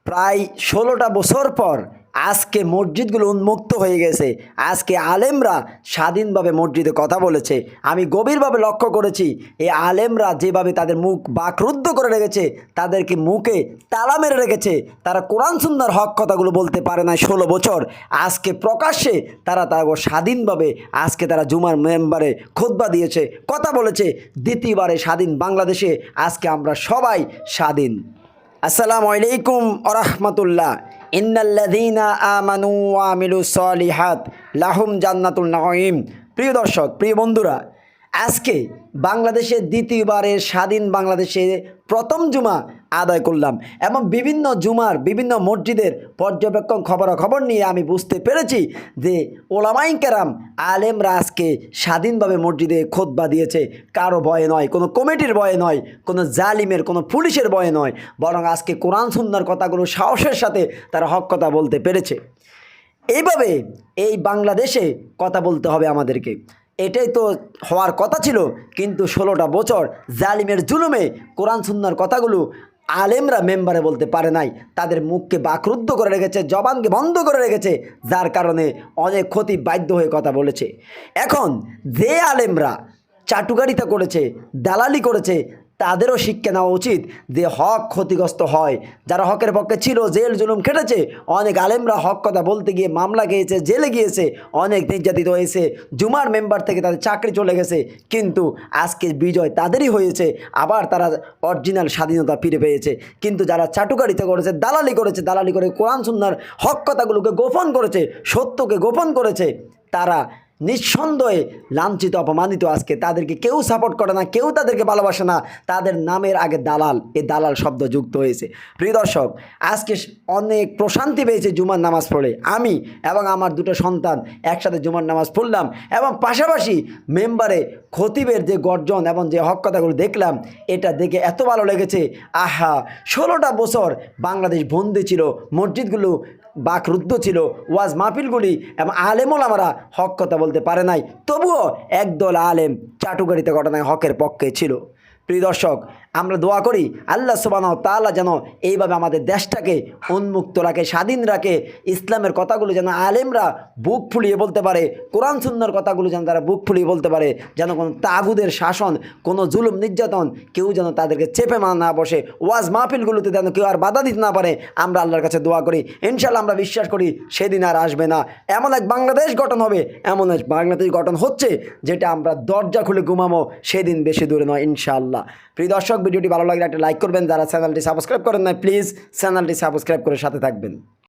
প্রায় ১৬টা বছর পর আজকে মসজিদগুলো উন্মুক্ত হয়ে গেছে। আজকে আলেমরা স্বাধীনভাবে মসজিদে কথা বলেছে। আমি গভীরভাবে লক্ষ্য করেছি এই আলেমরা যেভাবে তাদের মুখ বাকরুদ্ধ করে রেখেছে, তাদেরকে মুখে তালা মেরে রেখেছে। তারা কোরআন সুন্নাহর হক কথাগুলো বলতে পারে না ১৬ বছর। আজকে প্রকাশ্যে তারা স্বাধীনভাবে আজকে তারা জুমার মেম্বারে খুতবা দিয়েছে, কথা বলেছে। দ্বিতীয়বারে স্বাধীন বাংলাদেশে আজকে আমরা সবাই স্বাধীন। আসসালামু আলাইকুম ওয়া রাহমাতুল্লাহ। ইন্নাল্লাযীনা আমানু ওয়া আমিলুস সলিহাত লাহুম জান্নাতুন নাঈম। প্রিয় দর্শক, প্রিয় বন্ধুরা, আজকে বাংলাদেশের দ্বিতীয়বারের স্বাধীন বাংলাদেশে প্রথম জুমা আদায় করলাম এবং বিভিন্ন জুমার বিভিন্ন মসজিদের পর্যবেক্ষণ খবরাখবর নিয়ে আমি বুঝতে পেরেছি যে ওলামায়ে কেরাম আলেমরা আজকে স্বাধীনভাবে মসজিদে খুতবা দিয়েছে। কারো ভয়ে নয়, কোনো কমিটির ভয়ে নয়, কোনো জালিমের কোনো পুলিশের ভয়ে নয়, বরং আজকে কোরআন সুন্নাহর কথাগুলো সাহসের সাথে তারা হক কথা বলতে পেরেছে। এইভাবে এই বাংলাদেশে কথা বলতে হবে আমাদেরকে, এটাই তো হওয়ার কথা ছিল। কিন্তু ১৬টা বছর জালিমের জুলুমে কোরআন সুন্নাহর কথাগুলো আলেমরা মেম্বারে বলতে পারে নাই। তাদের মুখকে বাকরুদ্ধ করে রেখেছে, জবানকে বন্ধ করে রেখেছে, যার কারণে অনেক ক্ষতি বাধ্য হয়ে কথা বলেছে। এখন যে আলেমরা চাটুকারিতা করেছে, দালালি করেছে, তাদেরও শিক্ষা নেওয়া উচিত যে হক ক্ষতিগ্রস্ত হয়। যারা হকের পক্ষে ছিল, জেল জুলুম খেটেছে, অনেক আলেমরা হক কথা বলতে গিয়ে মামলা খেয়েছে, জেলে গিয়েছে, অনেক নির্যাতিত হয়েছে, জুমার মেম্বার থেকে তাদের চাকরি চলে গেছে। কিন্তু আজকে বিজয় তাদেরই হয়েছে, আবার তারা অরিজিনাল স্বাধীনতা ফিরে পেয়েছে। কিন্তু যারা চাটুকারিতা করেছে, দালালি করে কোরআন সুন্নাহর হক কথাগুলোকে গোপন করেছে, সত্যকে গোপন করেছে, তারা নিঃসন্দেহে লাঞ্ছিত, অপমানিত। আজকে তাদেরকে কেউ সাপোর্ট করে না, কেউ তাদেরকে ভালোবাসে না। তাদের নামের আগে দালাল, এই দালাল শব্দ যুক্ত হয়েছে। প্রিয় দর্শক, আজকে অনেক প্রশান্তি পেয়েছে জুমার নামাজ পড়ে। আমি এবং আমার দুটো সন্তান একসাথে জুমার নামাজ পড়লাম এবং পাশাপাশি মেম্বারে খতিবের যে গর্জন এবং যে হক কথাগুলো দেখলাম, এটা দেখে এত ভালো লেগেছে। আহা, ১৬টা বছর বাংলাদেশ বন্দি ছিল, মসজিদগুলো বাকরুদ্ধ ছিল, ওয়াজ মাহফিলগুলি এবং আলেম ওলামারা হক কথা বলতে পারে নাই, তবুও একদল আলেম চাটুকারিতা ঘটনায় হকের পক্ষে ছিল। প্রিয় দর্শক, আমরা দোয়া করি আল্লাহ সুবহানাহু ওয়া তাআলা যেন এইভাবে আমাদের দেশটাকে উন্মুক্ত রাখে, স্বাধীন রাখে। ইসলামের কথাগুলো যেন আলেমরা বুক ফুলিয়ে বলতে পারে, কোরআন সুন্নাহর কথাগুলো যেন তারা বুক ফুলিয়ে বলতে পারে, যেন কোনো তাগুদের শাসন, কোনো জুলুম নির্যাতন কেউ যেন তাদেরকে চেপে না বসে, ওয়াজ মাহফিলগুলোতে যেন কেউ আর বাধা দিতে না পারে। আমরা আল্লাহর কাছে দোয়া করি, ইনশাআল্লাহ আমরা বিশ্বাস করি সেদিন আর আসবে না। এমন এক বাংলাদেশ গঠন হবে, এমন এক বাংলাদেশ গঠন হচ্ছে, যেটা আমরা দরজা খুলে ঘুমাবো, সেদিন বেশি দূরে নয় ইনশাআল্লাহ। প্রিয় দর্শক, ভিডিওটি ভালো লাগলে একটা লাইক করবেন। যারা চ্যানেলটি সাবস্ক্রাইব করেন না, প্লিজ চ্যানেলটি সাবস্ক্রাইব করে সাথে থাকবেন।